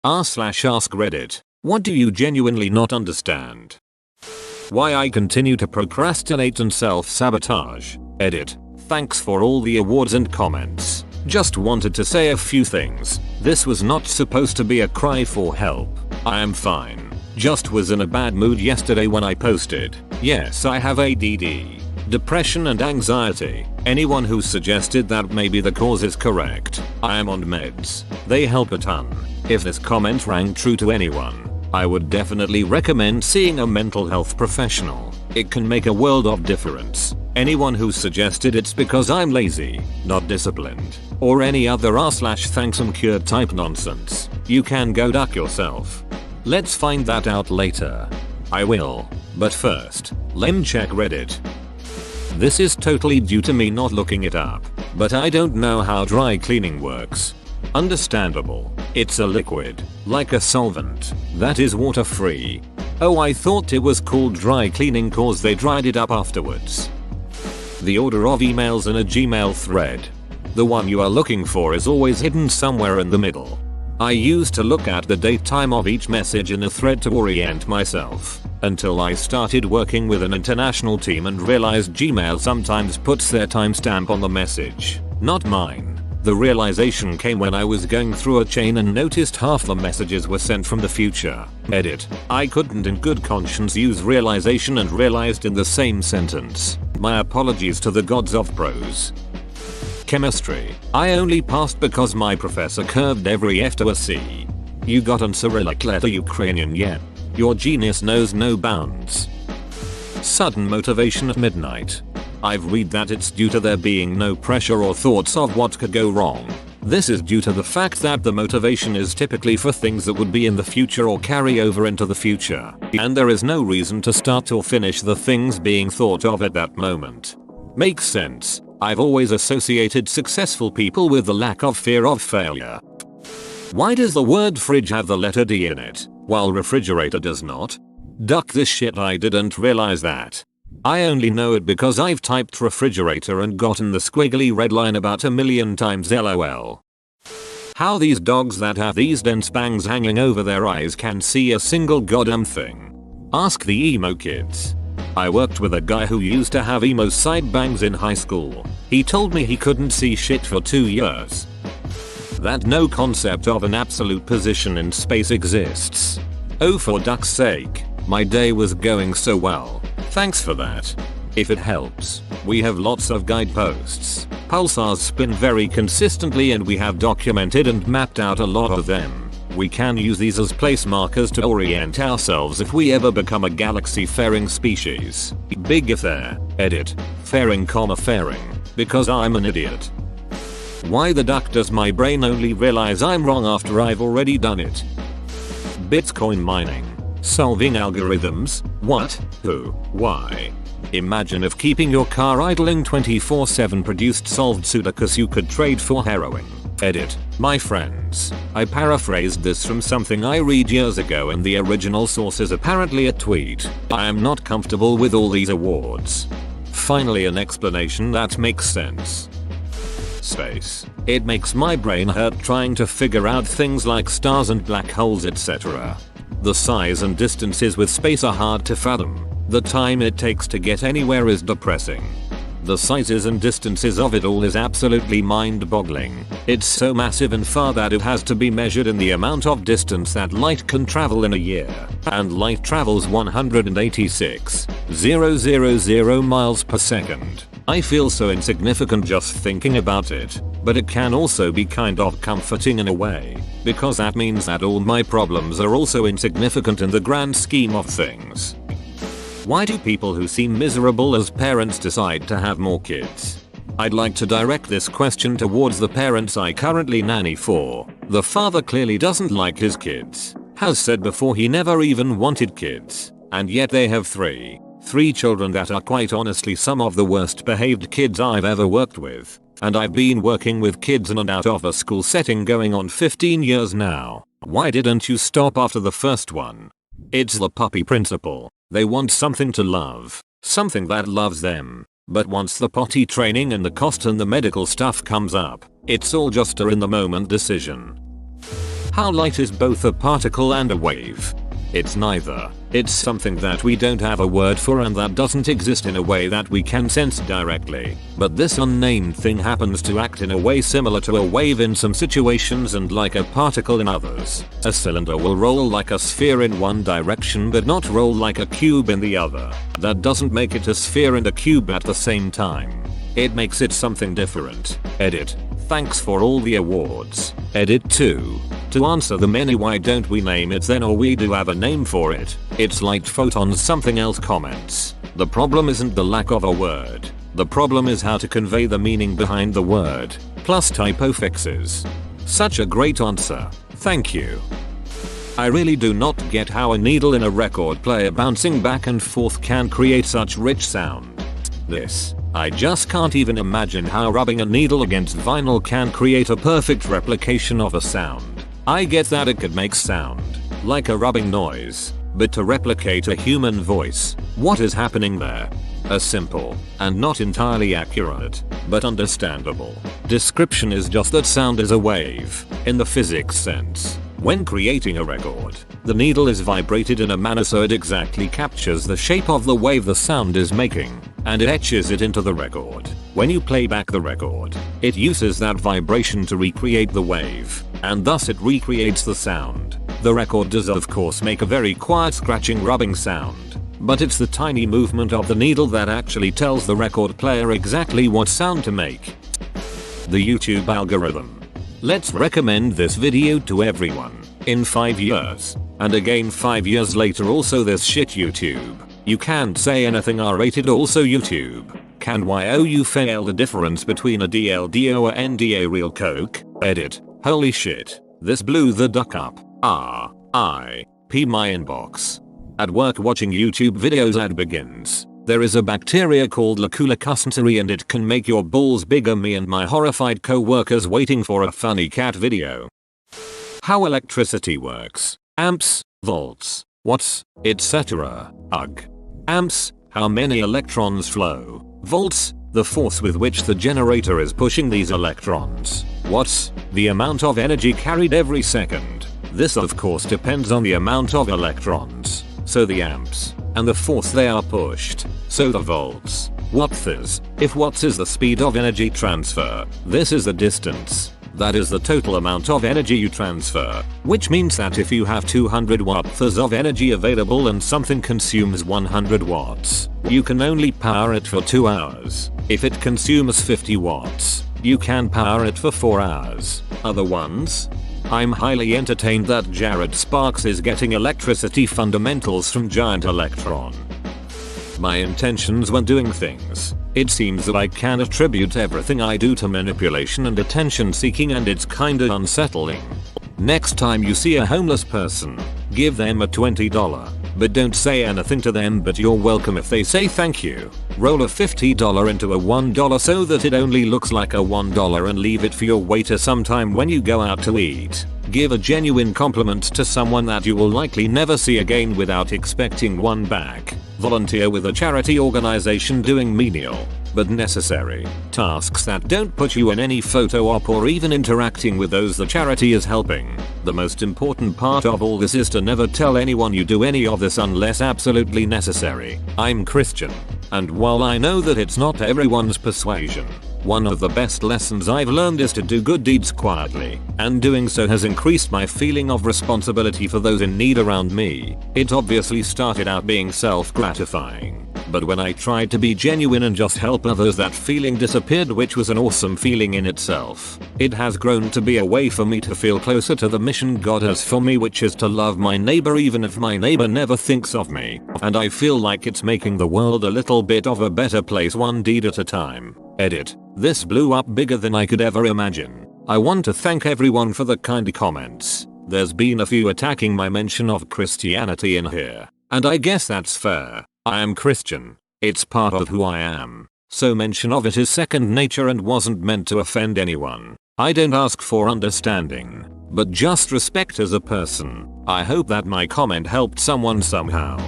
r/ask Reddit. What do you genuinely not understand? Why I continue to procrastinate and self-sabotage. Edit. Thanks for all the awards and comments. Just wanted to say a few things. This was not supposed to be a cry for help. I am fine. Just was in a bad mood yesterday when I posted. Yes, I have ADD, depression and anxiety. Anyone who suggested that maybe the cause is correct. I am on meds. They help a ton. If this comment rang true to anyone, I would definitely recommend seeing a mental health professional. It can make a world of difference. Anyone who suggested it's because I'm lazy, not disciplined, or any other r/thanks I'm cured type nonsense, you can go duck yourself. Let's find that out later. I will. But first, lem check Reddit. This is totally due to me not looking it up, but I don't know how dry cleaning works. Understandable. It's a liquid, like a solvent, that is water free. Oh, I thought it was called dry cleaning cause they dried it up afterwards. The order of emails in a Gmail thread. The one you are looking for is always hidden somewhere in the middle. I used to look at the date time of each message in a thread to orient myself, until I started working with an international team and realized Gmail sometimes puts their timestamp on the message, not mine. The realization came when I was going through a chain and noticed half the messages were sent from the future. Edit. I couldn't in good conscience use realization and realized in the same sentence. My apologies to the gods of prose. Chemistry. I only passed because my professor curved every F to a C. You got an Cyrillic letter Ukrainian yet? Your genius knows no bounds. Sudden motivation at midnight. I've read that it's due to there being no pressure or thoughts of what could go wrong. This is due to the fact that the motivation is typically for things that would be in the future or carry over into the future, and there is no reason to start or finish the things being thought of at that moment. Makes sense. I've always associated successful people with the lack of fear of failure. Why does the word fridge have the letter D in it, while refrigerator does not? Duck this shit, I didn't realize that. I only know it because I've typed refrigerator and gotten the squiggly red line about a million times lol. How these dogs that have these dense bangs hanging over their eyes can see a single goddamn thing. Ask the emo kids. I worked with a guy who used to have emo side bangs in high school. He told me he couldn't see shit for 2 years. That no concept of an absolute position in space exists. Oh, for duck's sake, my day was going so well. Thanks for that. If it helps, we have lots of guideposts. Pulsars spin very consistently and we have documented and mapped out a lot of them. We can use these as place markers to orient ourselves if we ever become a galaxy-faring species. Big if there. Edit. Faring, faring. Because I'm an idiot. Why the duck does my brain only realize I'm wrong after I've already done it? Bitcoin mining. Solving algorithms? What? Who? Why? Imagine if keeping your car idling 24/7 produced solved Sudokus you could trade for heroin. Edit. My friends, I paraphrased this from something I read years ago and the original source is apparently a tweet. I am not comfortable with all these awards. Finally an explanation that makes sense. Space. It makes my brain hurt trying to figure out things like stars and black holes, etc. The size and distances with space are hard to fathom. The time it takes to get anywhere is depressing. The sizes and distances of it all is absolutely mind-boggling. It's so massive and far that it has to be measured in the amount of distance that light can travel in a year. And light travels 186,000 miles per second. I feel so insignificant just thinking about it, but it can also be kind of comforting in a way, because that means that all my problems are also insignificant in the grand scheme of things. Why do people who seem miserable as parents decide to have more kids? I'd like to direct this question towards the parents I currently nanny for. The father clearly doesn't like his kids, has said before he never even wanted kids, and yet they have three children that are quite honestly some of the worst behaved kids I've ever worked with. And I've been working with kids in and out of a school setting going on 15 years now. Why didn't you stop after the first one? It's the puppy principle. They want something to love, something that loves them. But once the potty training and the cost and the medical stuff comes up, it's all just a in the moment decision. How light is both a particle and a wave? It's neither. It's something that we don't have a word for and that doesn't exist in a way that we can sense directly. But this unnamed thing happens to act in a way similar to a wave in some situations and like a particle in others. A cylinder will roll like a sphere in one direction but not roll like a cube in the other. That doesn't make it a sphere and a cube at the same time. It makes it something different. Edit. Thanks for all the awards. Edit 2. To answer the many why don't we name it then, or we do have a name for it. It's light photons something else comments. The problem isn't the lack of a word. The problem is how to convey the meaning behind the word. Plus typo fixes. Such a great answer. Thank you. I really do not get how a needle in a record player bouncing back and forth can create such rich sound. I just can't even imagine how rubbing a needle against vinyl can create a perfect replication of a sound. I get that it could make sound, like a rubbing noise, but to replicate a human voice, what is happening there? A simple, and not entirely accurate, but understandable, description is just that sound is a wave, in the physics sense. When creating a record, the needle is vibrated in a manner so it exactly captures the shape of the wave the sound is making, and it etches it into the record. When you play back the record, it uses that vibration to recreate the wave, and thus it recreates the sound. The record does of course make a very quiet scratching rubbing sound, but it's the tiny movement of the needle that actually tells the record player exactly what sound to make. The YouTube algorithm. Let's recommend this video to everyone. In 5 years. And again 5 years later also this shit YouTube. You can't say anything R-rated also YouTube. Can you fail the difference between a DLDO or NDA real coke? Edit. Holy shit. This blew the duck up. R.I.P. my inbox. At work watching YouTube videos ad begins. There is a bacteria called Lacula cusencery and it can make your balls bigger. Me and my horrified co-workers waiting for a funny cat video. How electricity works. Amps, volts, watts, etc. Ugh. Amps, how many electrons flow. Volts, the force with which the generator is pushing these electrons. Watts, the amount of energy carried every second. This of course depends on the amount of electrons. So the amps, and the force they are pushed. So the volts. Watts, if watts is the speed of energy transfer, this is the distance. That is the total amount of energy you transfer, which means that if you have 200 watts of energy available and something consumes 100 watts, you can only power it for 2 hours. If it consumes 50 watts, you can power it for 4 hours. Other ones? I'm highly entertained that Jared Sparks is getting electricity fundamentals from Giant Electron. My intentions when doing things. It seems that I can attribute everything I do to manipulation and attention seeking, and it's kinda unsettling. Next time you see a homeless person, give them a $20, but don't say anything to them but you're welcome if they say thank you. Roll a $50 into a $1 so that it only looks like a $1 and leave it for your waiter sometime when you go out to eat. Give a genuine compliment to someone that you will likely never see again without expecting one back. Volunteer with a charity organization doing menial, but necessary, tasks that don't put you in any photo op or even interacting with those the charity is helping. The most important part of all this is to never tell anyone you do any of this unless absolutely necessary. I'm Christian, and while I know that it's not everyone's persuasion, one of the best lessons I've learned is to do good deeds quietly, and doing so has increased my feeling of responsibility for those in need around me. It obviously started out being self-gratifying, but when I tried to be genuine and just help others, that feeling disappeared, which was an awesome feeling in itself. It has grown to be a way for me to feel closer to the mission God has for me, which is to love my neighbor even if my neighbor never thinks of me, and I feel like it's making the world a little bit of a better place one deed at a time. Edit. This blew up bigger than I could ever imagine. I want to thank everyone for the kind comments. There's been a few attacking my mention of Christianity in here, and I guess that's fair. I am Christian. It's part of who I am. So mention of it is second nature and wasn't meant to offend anyone. I don't ask for understanding, but just respect as a person. I hope that my comment helped someone somehow.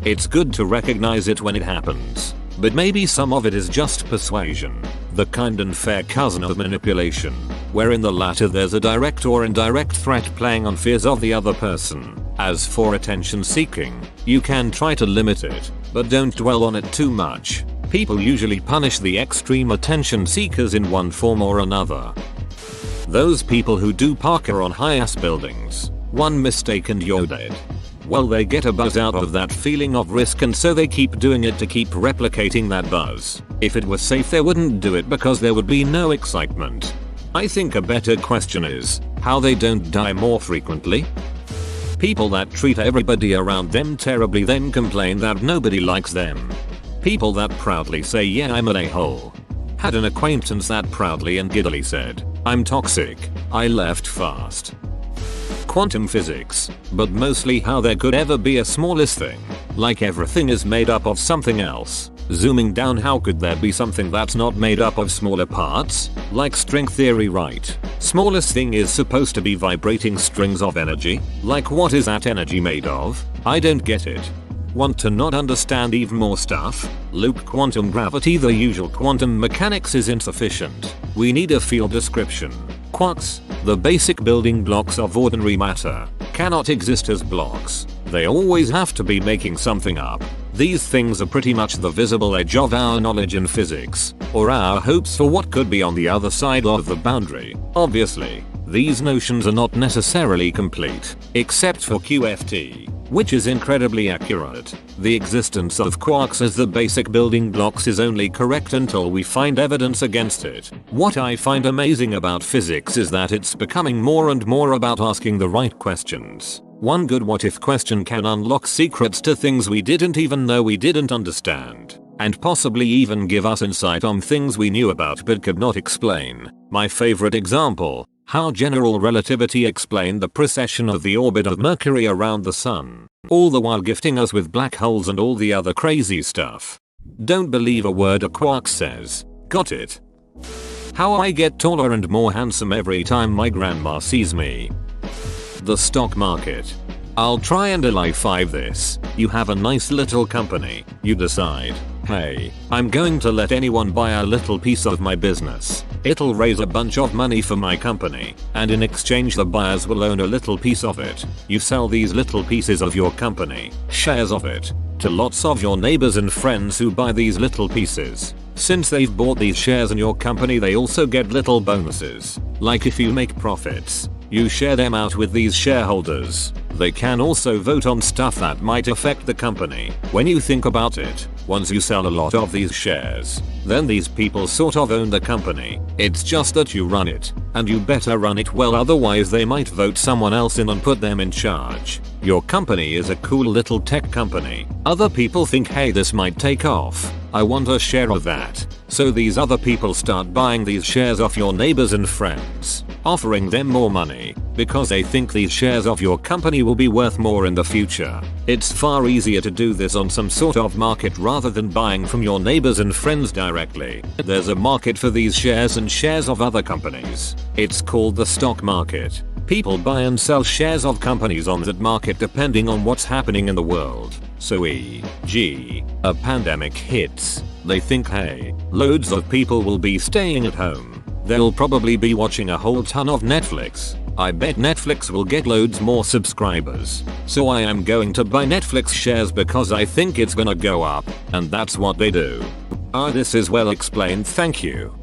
It's good to recognize it when it happens. but maybe some of it is just persuasion, the kind and fair cousin of manipulation, where in the latter there's a direct or indirect threat playing on fears of the other person. As for attention seeking, you can try to limit it, but don't dwell on it too much. People usually punish the extreme attention seekers in one form or another. Those people who do parkour on high-ass buildings, one mistake and you're dead. Well, they get a buzz out of that feeling of risk, and so they keep doing it to keep replicating that buzz. If it was safe, they wouldn't do it because there would be no excitement. I think a better question is how they don't die more frequently. People that treat everybody around them terribly then complain that nobody likes them. People that proudly say, yeah, I'm an a-hole. Had an acquaintance that proudly and giddily said, I'm toxic, I left fast. Quantum physics, but mostly how there could ever be a smallest thing, like everything is made up of something else. Zooming down, how could there be something that's not made up of smaller parts? Like string theory, right? Smallest thing is supposed to be vibrating strings of energy. Like what is that energy made of? I don't get it. Want to not understand even more stuff? Loop quantum gravity. The usual quantum mechanics is insufficient. We need a field description. Quarks, the basic building blocks of ordinary matter, cannot exist as blocks. They always have to be making something up. These things are pretty much the visible edge of our knowledge in physics, or our hopes for what could be on the other side of the boundary. Obviously, these notions are not necessarily complete, except for QFT, which is incredibly accurate. The existence of quarks as the basic building blocks is only correct until we find evidence against it. What I find amazing about physics is that it's becoming more and more about asking the right questions. One good what if question can unlock secrets to things we didn't even know we didn't understand, and possibly even give us insight on things we knew about but could not explain. My favorite example, how general relativity explained the precession of the orbit of Mercury around the sun, all the while gifting us with black holes and all the other crazy stuff. Don't believe a word a quark says. Got it? How I get taller and more handsome every time my grandma sees me. The stock market. I'll try and LI5 this. You have a nice little company. You decide, hey, I'm going to let anyone buy a little piece of my business. It'll raise a bunch of money for my company, and in exchange the buyers will own a little piece of it. You sell these little pieces of your company, shares of it, to lots of your neighbors and friends who buy these little pieces. Since they've bought these shares in your company, they also get little bonuses. Like if you make profits, you share them out with these shareholders. They can also vote on stuff that might affect the company. When you think about it, once you sell a lot of these shares, then these people sort of own the company. It's just that you run it, and you better run it well, otherwise they might vote someone else in and put them in charge. Your company is a cool little tech company. Other people think, hey, this might take off. I want a share of that. So these other people start buying these shares off your neighbors and friends, offering them more money, because they think these shares of your company will be worth more in the future. It's far easier to do this on some sort of market rather than buying from your neighbors and friends directly. There's a market for these shares and shares of other companies. It's called the stock market. People buy and sell shares of companies on that market depending on what's happening in the world. So e.g., a pandemic hits. They think, hey, loads of people will be staying at home. They'll probably be watching a whole ton of Netflix. I bet Netflix will get loads more subscribers. So I am going to buy Netflix shares because I think it's gonna go up. And that's what they do. This is well explained, thank you.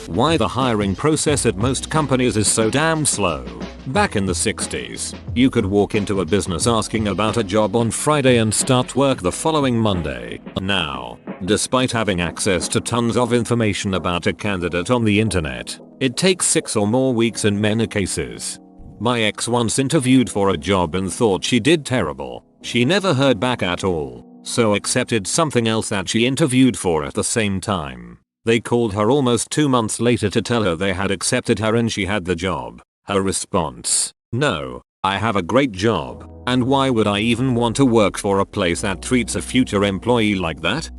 Why the hiring process at most companies is so damn slow. Back in the 60s, you could walk into a business asking about a job on Friday and start work the following Monday. Now, despite having access to tons of information about a candidate on the internet, it takes 6 or more weeks in many cases. My ex once interviewed for a job and thought she did terrible. She never heard back at all, so accepted something else that she interviewed for at the same time. They called her almost 2 months later to tell her they had accepted her and she had the job. Her response: no, I have a great job, and why would I even want to work for a place that treats a future employee like that?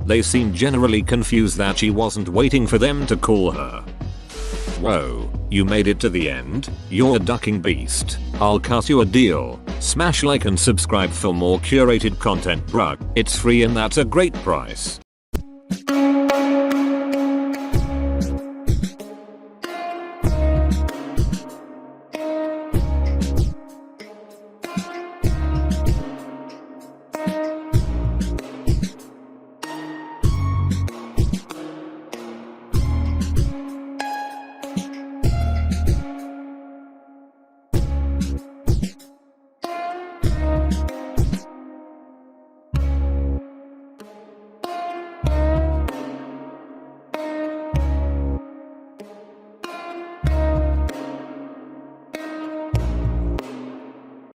They seemed generally confused that she wasn't waiting for them to call her. Whoa, you made it to the end? You're a ducking beast. I'll cut you a deal. Smash like and subscribe for more curated content, bruh. It's free and that's a great price.